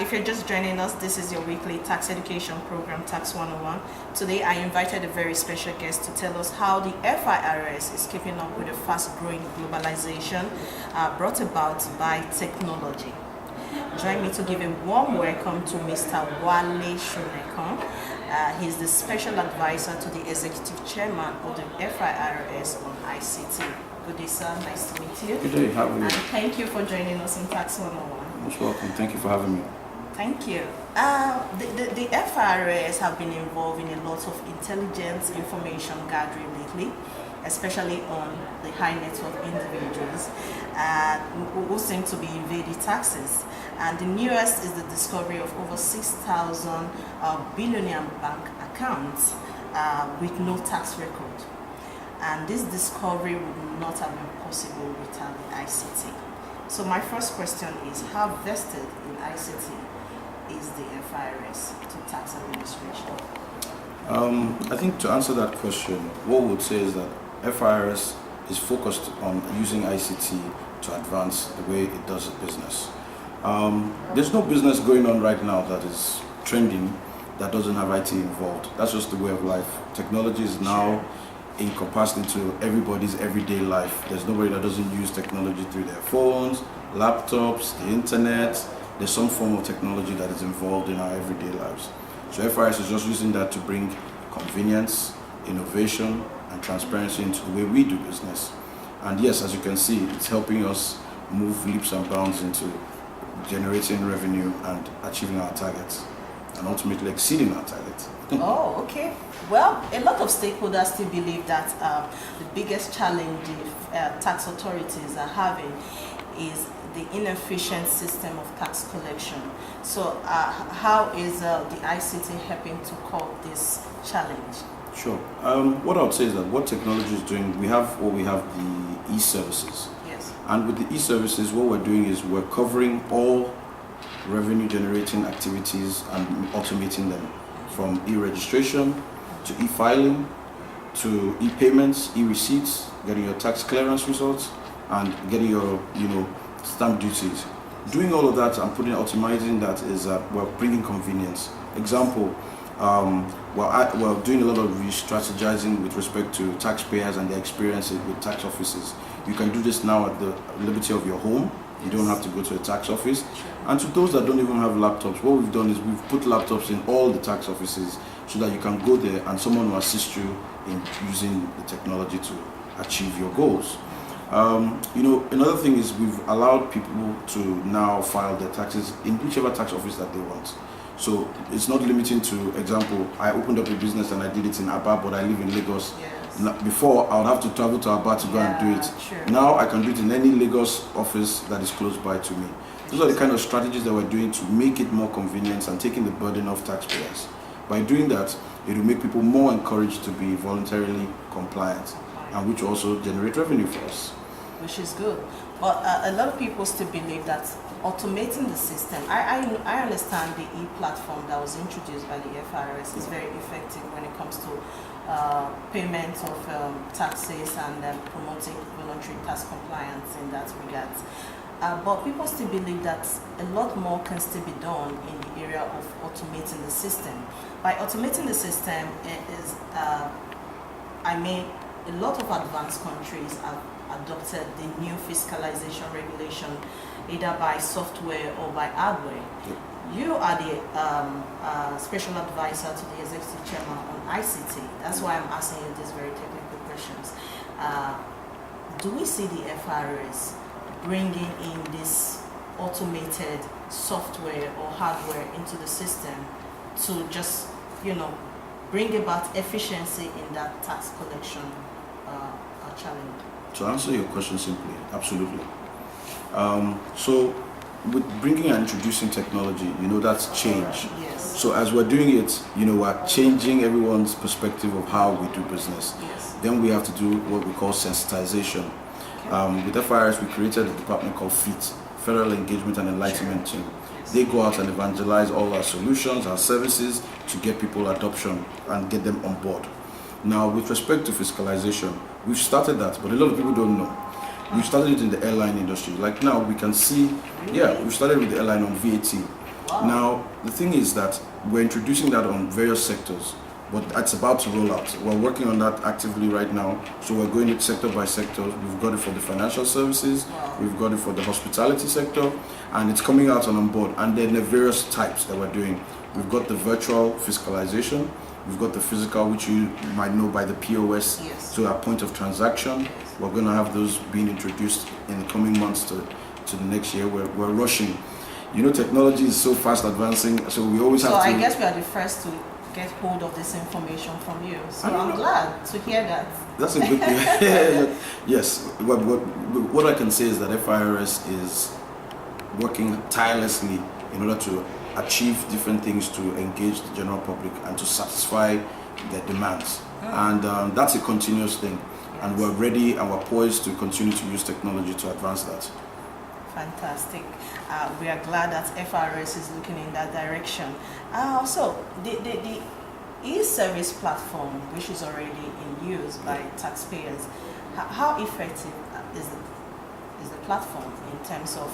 If you're just joining us, this is your weekly tax education program, Tax 101. Today, I invited a very special guest to tell us how the FIRS is keeping up with the fast-growing globalization brought about by technology. Join me to give a warm welcome to Mr. Wale Shonekan. He's the special advisor to the executive chairman of the FIRS on ICT. Good day, sir. Nice to meet you. Good day. How are you? And thank you for joining us in Tax 101. Most welcome. Thank you for having me. Thank you. The FIRS have been involved in a lot of intelligence information gathering lately, especially on the high net worth individuals who seem to be evading taxes. And the newest is the discovery of over 6,000 billionaire bank accounts with no tax record. And this discovery would not have been possible without the ICT. So my first question is, how vested in ICT is the FIRS to tax administration? I think to answer that question, what we would say is that FIRS is focused on using ICT to advance the way it does business. There's no business going on right now that is trending that doesn't have IT involved. That's just the way of life. Technology is now encompassed into everybody's everyday life. There's nobody that doesn't use technology through their phones, laptops, the internet. There's some form of technology that is involved in our everyday lives. So FIRS is just using that to bring convenience, innovation, and transparency into the way we do business. And yes, as you can see, it's helping us move leaps and bounds into generating revenue and achieving our targets, and ultimately exceeding our targets. Oh, okay. Well, a lot of stakeholders still believe that the biggest challenge tax authorities are having is the inefficient system of tax collection. So how is the ICT helping to curb this challenge? Sure. What I would say is that what technology is doing, we have the e-services. Yes. And with the e-services, what we're doing is we're covering all revenue generating activities and automating them, from e-registration to e-filing to e-payments, e-receipts, getting your tax clearance results, and getting your stamp duties. Doing all of that and automating that is we're bringing convenience. Example, we're doing a lot of re-strategizing with respect to taxpayers and their experiences with tax offices. You can do this now at the liberty of your home. You don't have to go to a tax office. And to those that don't even have laptops, what we've done is we've put laptops in all the tax offices so that you can go there and someone will assist you in using the technology to achieve your goals. Another thing is we've allowed people to now file their taxes in whichever tax office that they want. So it's not limiting to, example, I opened up a business and I did it in Aba, but I live in Lagos. Yes. Before, I would have to travel to Aba to go and do it. Sure. Now I can do it in any Lagos office that is close by to me. Those are the kind of strategies that we're doing to make it more convenient and taking the burden off taxpayers. By doing that, it will make people more encouraged to be voluntarily compliant, and which will also generate revenue for us. Which is good. But a lot of people still believe that automating the system, I understand the e-platform that was introduced by the FIRS is very effective when it comes to payment of taxes and promoting voluntary tax compliance in that regard. But people still believe that a lot more can still be done in the area of automating the system. By automating the system, a lot of advanced countries have adopted the new fiscalization regulation, either by software or by hardware. Yep. You are the special advisor to the executive chairman on ICT. That's why I'm asking you these very technical questions. Do we see the FIRS bringing in this automated software or hardware into the system to just, bring about efficiency in that tax collection challenge? To answer your question simply, absolutely. So with bringing and introducing technology, that's change. Yes. So as we're doing it, we're changing everyone's perspective of how we do business. Yes. Then we have to do what we call sensitization. Okay. With FIRS, we created a department called FIT, Federal Engagement and Enlightenment Team. Yes. They go out and evangelize all our solutions, our services, to get people adoption and get them on board. Now, with respect to fiscalization, we've started that, but a lot of people don't know. We've started it in the airline industry. Like now, we can see, we've started with the airline on VAT. Now, the thing is that we're introducing that on various sectors, but it's about to roll out. We're working on that actively right now. So we're going it sector by sector. We've got it for the financial services, we've got it for the hospitality sector, and it's coming out on board. And then the various types that we're doing. We've got the virtual fiscalization, we've got the physical, which you might know by the POS, so our point of transaction. We're going to have those being introduced in the coming months to the next year. We're rushing. You know, technology is so fast advancing, so we always have to... So I guess we are the first to get hold of this information from you. So I'm glad to hear that. That's a good thing. Yes. What I can say is that FIRS is working tirelessly in order to achieve different things to engage the general public and to satisfy their demands. And that's a continuous thing. And we're ready and we're poised to continue to use technology to advance that. Fantastic. We are glad that FIRS is looking in that direction. So the e-service platform, which is already in use by taxpayers, how effective is the platform in terms of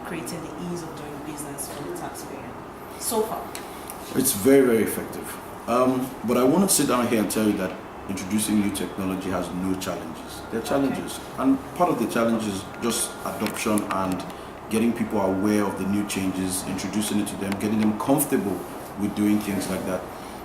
creating the ease of doing business for the taxpayer so far? It's very, very effective. But I want to sit down here and tell you that introducing new technology has no challenges. There are challenges, and part of the challenge is just adoption and getting people aware of the new changes, introducing it to them, getting them comfortable with doing things like that.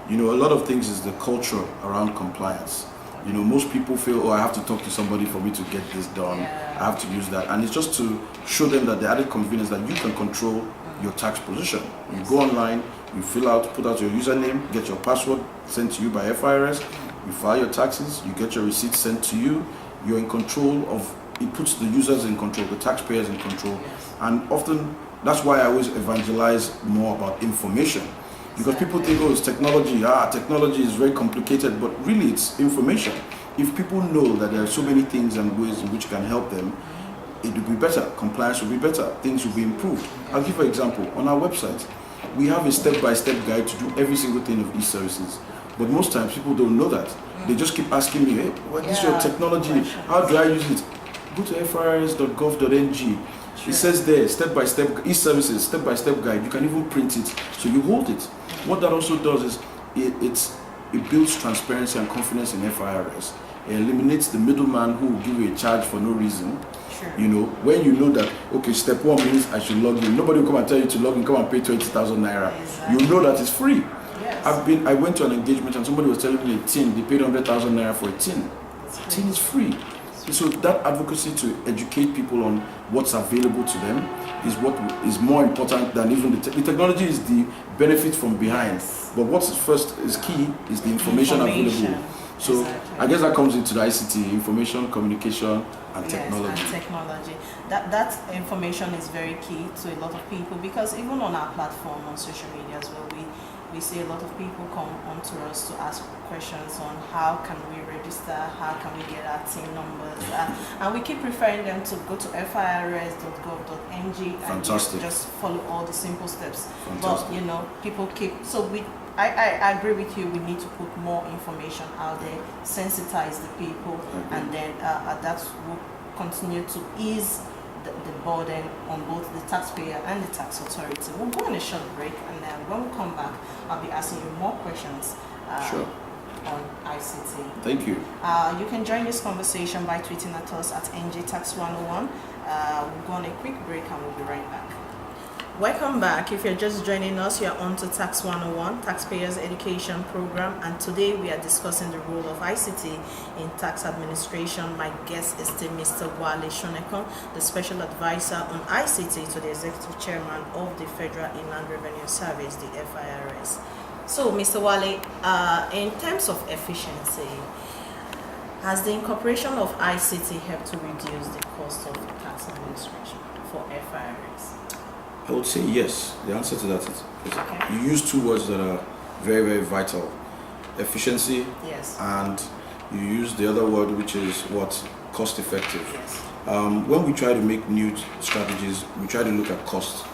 You know, a lot of things is the culture around compliance. You know, most people feel, oh, I have to talk to somebody for me to get this done. I have to use that. And it's just to show them that the added convenience that you can control your tax position. You go online, you fill out, put out your username, get your password sent to you by FIRS, you file your taxes, you get your receipts sent to you, you're in control of, it puts the users in control, the taxpayers in control. And often, that's why I always evangelize more about information. Because people think, oh, it's technology, technology is very complicated, but really it's information. If people know that there are so many things and ways in which can help them, it will be better, compliance will be better, things will be improved. I'll give you an example. On our website, we have a step-by-step guide to do every single thing of e-services. But most times people don't know that. They just keep asking me, hey, what is your technology? How do I use it? Go to firs.gov.ng. It says there, step-by-step e-services, step-by-step guide. You can even print it, so you hold it. What that also does is it builds transparency and confidence in FIRS. It eliminates the middleman who will give you a charge for no reason. You know, when you know that, okay, step one means I should log in. Nobody will come and tell you to log in, come and pay 20,000 naira. Exactly. You know that it's free. Yes. I went to an engagement and somebody was telling me a tin, they paid 100,000 naira for a tin. A tin is free. So that advocacy to educate people on what's available to them is what is more important than even the technology is the benefit from behind. But what's first is key is the information available. So exactly. I guess that comes into the ICT, information, communication, and technology. And technology. That information is very key to a lot of people, because even on our platform on social media as well, we see a lot of people come onto us to ask questions on how can we register, how can we get our TIN numbers, and we keep referring them to go to firs.gov.ng and just follow all the simple steps. Fantastic. But you know, people keep, so I agree with you, we need to put more information out there, sensitize the people, and then that will continue to ease the burden on both the taxpayer and the tax authority. We'll go on a short break, and then when we come back, I'll be asking you more questions on ICT. Thank you. You can join this conversation by tweeting at us at NGTax101. We'll go on a quick break and we'll be right back. Welcome back. If you're just joining us, you're on to Tax 101, Taxpayers Education Program, and today we are discussing the role of ICT in tax administration. My guest is still Mr. Wale Shonekan, the Special Advisor on ICT to the Executive Chairman of the Federal Inland Revenue Service, the FIRS. So, Mr. Wale, in terms of efficiency, has the incorporation of ICT helped to reduce the cost of tax administration for FIRS? I would say yes. The answer to that is you use two words that are very, very vital. Efficiency, and you use the other word, which is what? Cost effective. Yes. When we try to make new strategies, we try to look at cost.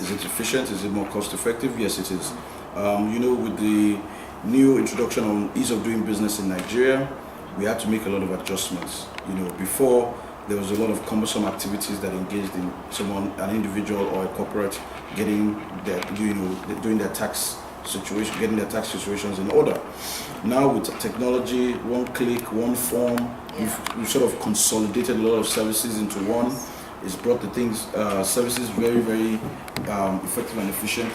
Is it efficient? Is it more cost effective? Yes, it is. You know, with the new introduction on ease of doing business in Nigeria, we had to make a lot of adjustments. You know, before there was a lot of cumbersome activities that engaged in someone, an individual or a corporate, getting their, doing their tax situation, getting their tax situations in order. Now with technology, one click, one form, we've sort of consolidated a lot of services into one. It's brought the things, services very, very effective and efficient.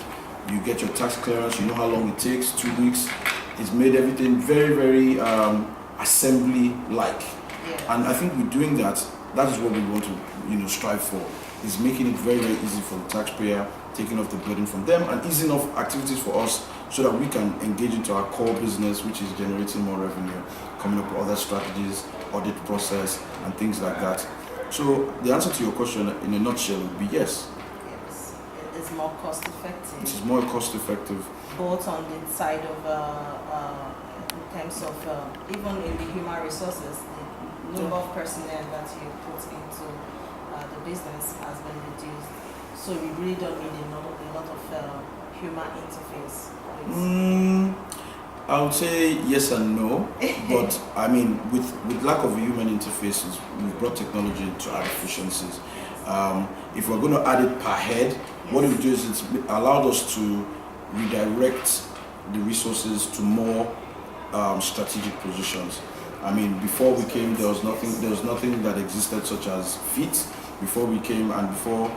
You get your tax clearance, you know how long it takes, 2 weeks. It's made everything very, very assembly-like. And I think with doing that, that is what we want to, strive for, is making it very, very easy for the taxpayer, taking off the burden from them, and easing off activities for us so that we can engage into our core business, which is generating more revenue, coming up with other strategies, audit process, and things like that. So the answer to your question in a nutshell would be yes. Yes, it's more cost effective. It is more cost effective. Both on the side of, in terms of, even in the human resources, the number of personnel that you put into the business has been reduced. So you really don't need a lot of human interface. I would say yes and no, but I mean, with lack of human interfaces, we've brought technology to add efficiencies. If we're going to add it per head, what it will do is it's allowed us to redirect the resources to more strategic positions. I mean, before we came, there was nothing that existed such as feet. Before we came and before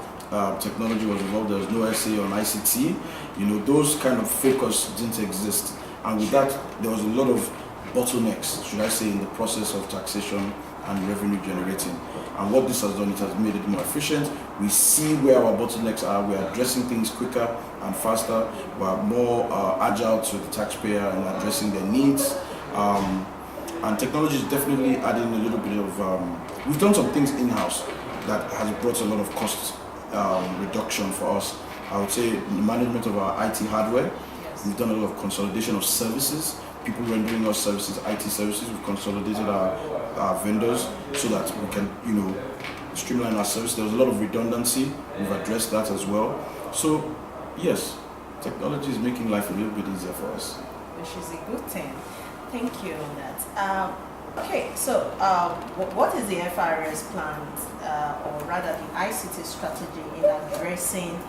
technology was involved, there was no SA on ICT. Those kind of focus didn't exist. And with that, there was a lot of bottlenecks, should I say, in the process of taxation and revenue generating. And what this has done, it has made it more efficient. We see where our bottlenecks are. We're addressing things quicker and faster. We're more agile to the taxpayer and addressing their needs. And technology is definitely adding a little bit of, we've done some things in-house that has brought a lot of cost reduction for us. I would say the management of our IT hardware. We've done a lot of consolidation of services, people rendering us services, IT services. We've consolidated our vendors so that we can, streamline our service. There was a lot of redundancy. We've addressed that as well. So, yes, technology is making life a little bit easier for us. Which is a good thing. Thank you on that. Okay, so what is the FIRS plan, or rather the ICT strategy in addressing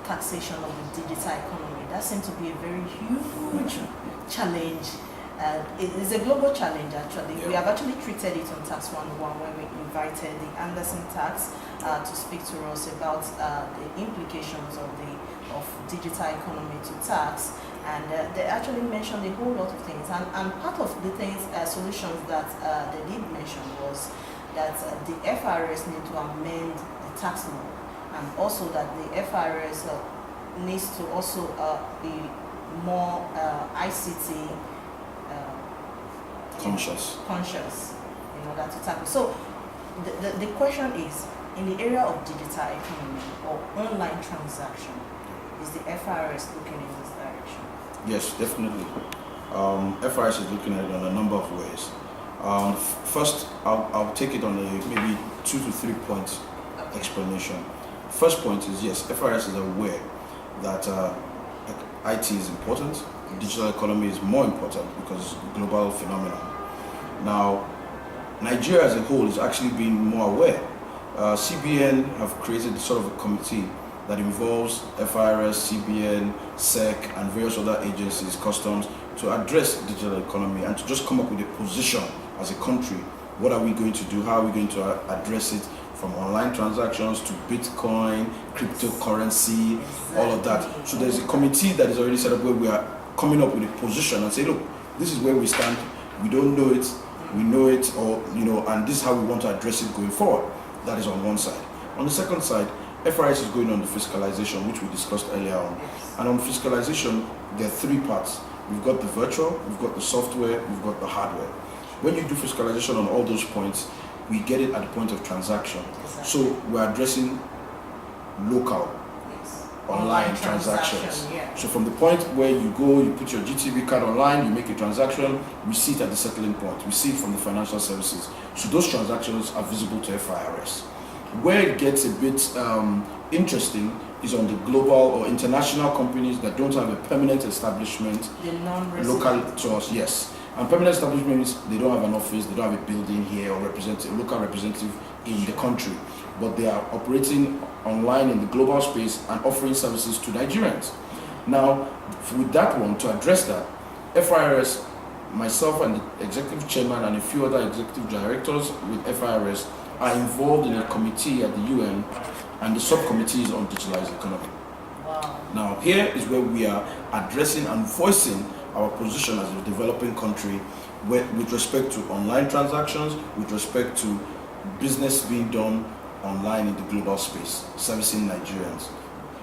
taxation of the digital economy? That seems to be a very huge challenge. It is a global challenge actually. We have actually treated it on Tax 101 when we invited the Anderson Tax to speak to us about the implications of digital economy to tax. And they actually mentioned a whole lot of things. And part of the things, solutions that they did mention was that the FIRS need to amend the tax law, and also that the FIRS needs to also be more ICT conscious in order to tackle. So the question is, in the area of digital economy or online transaction, is the FIRS looking in this direction? Yes, definitely. FIRS is looking at it on a number of ways. First, I'll take it on a maybe 2 to 3 point explanation. First point is, yes, FIRS is aware that IT is important. Digital economy is more important because it's a global phenomenon. Now, Nigeria as a whole is actually being more aware. CBN have created sort of a committee that involves FIRS, CBN, SEC, and various other agencies, customs, to address the digital economy and to just come up with a position as a country. What are we going to do? How are we going to address it? From online transactions to Bitcoin, cryptocurrency, all of that. So there's a committee that is already set up where we are coming up with a position and say, look, this is where we stand. We don't know it, we know it, or and this is how we want to address it going forward. That is on one side. On the second side, FIRS is going on the fiscalization, which we discussed earlier on. And on fiscalization, there are 3 parts. We've got the virtual, we've got the software, we've got the hardware. When you do fiscalization on all those points, we get it at the point of transaction. Exactly. So we're addressing local, online transactions. Yeah. So from the point where you go, you put your GTV card online, you make a transaction, we see it at the settling point. We see it from the financial services. So those transactions are visible to FIRS. Where it gets a bit interesting is on the global or international companies that don't have a permanent establishment local to us, yes. And permanent establishment means they don't have an office, they don't have a building here or a local representative in the country, but they are operating online in the global space and offering services to Nigerians. Now, with that one, to address that, FIRS, myself and the executive chairman and a few other executive directors with FIRS are involved in a committee at the UN, and the subcommittee is on digitalized economy. Wow. Now, here is where we are addressing and voicing our position as a developing country with respect to online transactions, with respect to business being done online in the global space, servicing Nigerians.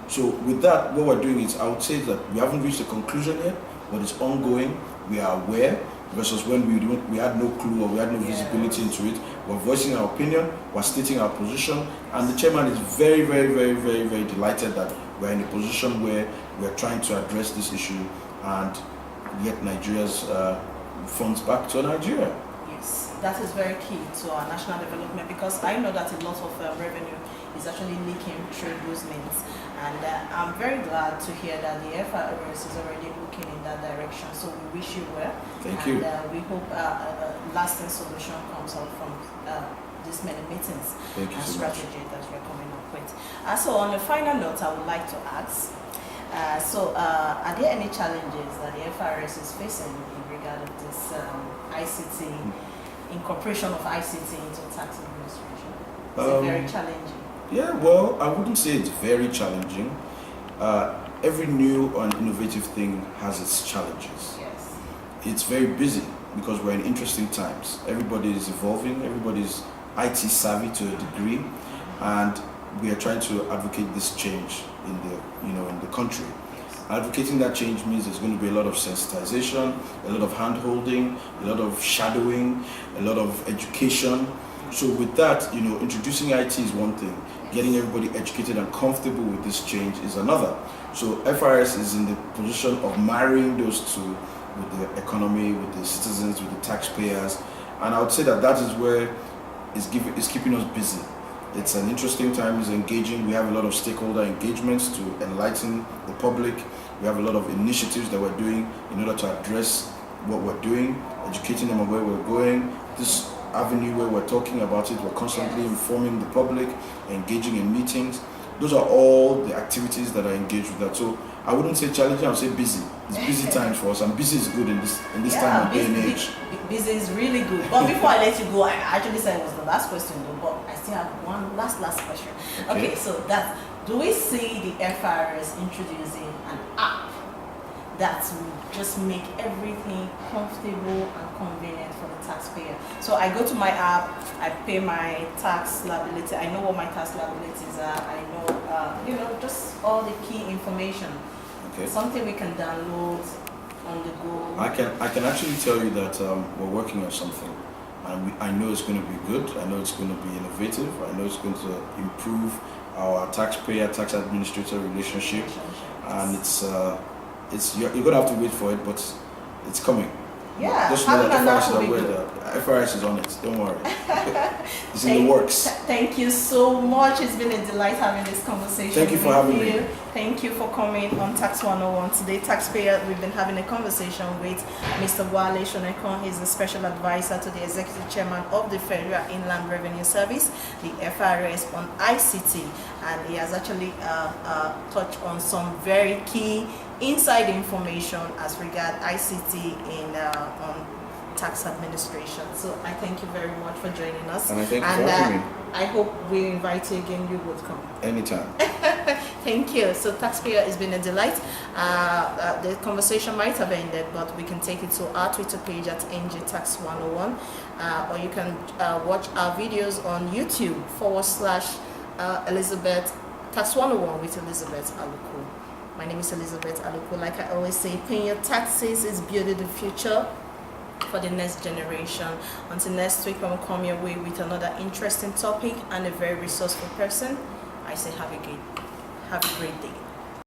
So with that, what we're doing is, I would say that we haven't reached a conclusion yet, but it's ongoing. We are aware, versus when we had no clue or we had no visibility into it. We're voicing our opinion, we're stating our position, and the chairman is very, very, very, very, very delighted that we're in a position where we're trying to address this issue and get Nigeria's funds back to Nigeria. Yes, that is very key to our national development, because I know that a lot of revenue is actually leaking through those means, and I'm very glad to hear that the FIRS is already looking in that direction. So we wish you well. Thank you. And we hope a lasting solution comes out from these many meetings and strategies that we're coming up with. So on a final note, I would like to ask, are there any challenges that the FIRS is facing in regard of this ICT, incorporation of ICT into tax administration? Is it very challenging? Yeah, well, I wouldn't say it's very challenging. Every new and innovative thing has its challenges. Yes. It's very busy because we're in interesting times. Everybody is evolving, everybody's IT savvy to a degree, and we are trying to advocate this change in the country. Advocating that change means there's going to be a lot of sensitization, a lot of hand-holding, a lot of shadowing, a lot of education. So with that, introducing IT is one thing. Getting everybody educated and comfortable with this change is another. So FIRS is in the position of marrying those two with the economy, with the citizens, with the taxpayers. And I would say that is where it's keeping us busy. It's an interesting time, it's engaging. We have a lot of stakeholder engagements to enlighten the public. We have a lot of initiatives that we're doing in order to address what we're doing, educating them on where we're going. This avenue where we're talking about it, we're constantly informing the public, engaging in meetings. Those are all the activities that are engaged with that. So I wouldn't say challenging, I would say busy. It's busy times for us, and busy is good in this time of day and age. Busy is really good. But before I let you go, I actually said it was the last question though, but I still have one last question. Okay, so do we see the FIRS introducing an app that will just make everything comfortable and convenient for the taxpayer? So I go to my app, I pay my tax liability, I know what my tax liabilities are, I know, just all the key information. Okay. Something we can download on the go. I can actually tell you that we're working on something, and I know it's going to be good. I know it's going to be innovative. I know it's going to improve our tax administrator relationship, and you're going to have to wait for it, but it's coming. Yeah, just know that FIRS is on it. Don't worry. It's in the works. Thank you so much. It's been a delight having this conversation. Thank you for having me. Thank you for coming on Tax 101. Today, taxpayer, we've been having a conversation with Mr. Wale Shonekan. He's the special advisor to the executive chairman of the Federal Inland Revenue Service, the FIRS, on ICT, and he has actually touched on some very key inside information as regard ICT on tax administration. So I thank you very much for joining us. And I thank you for having me. I hope we invite you again. You would come. Anytime. Thank you. So taxpayer, it's been a delight. The conversation might have ended, but we can take it to our Twitter page at NGTax101, or you can watch our videos on YouTube / Elizabeth Tax 101 with Elizabeth Aluko. My name is Elizabeth Aluko. Like I always say, paying your taxes is building the future for the next generation. Until next week, when we come your way with another interesting topic and a very resourceful person, I say have a great day.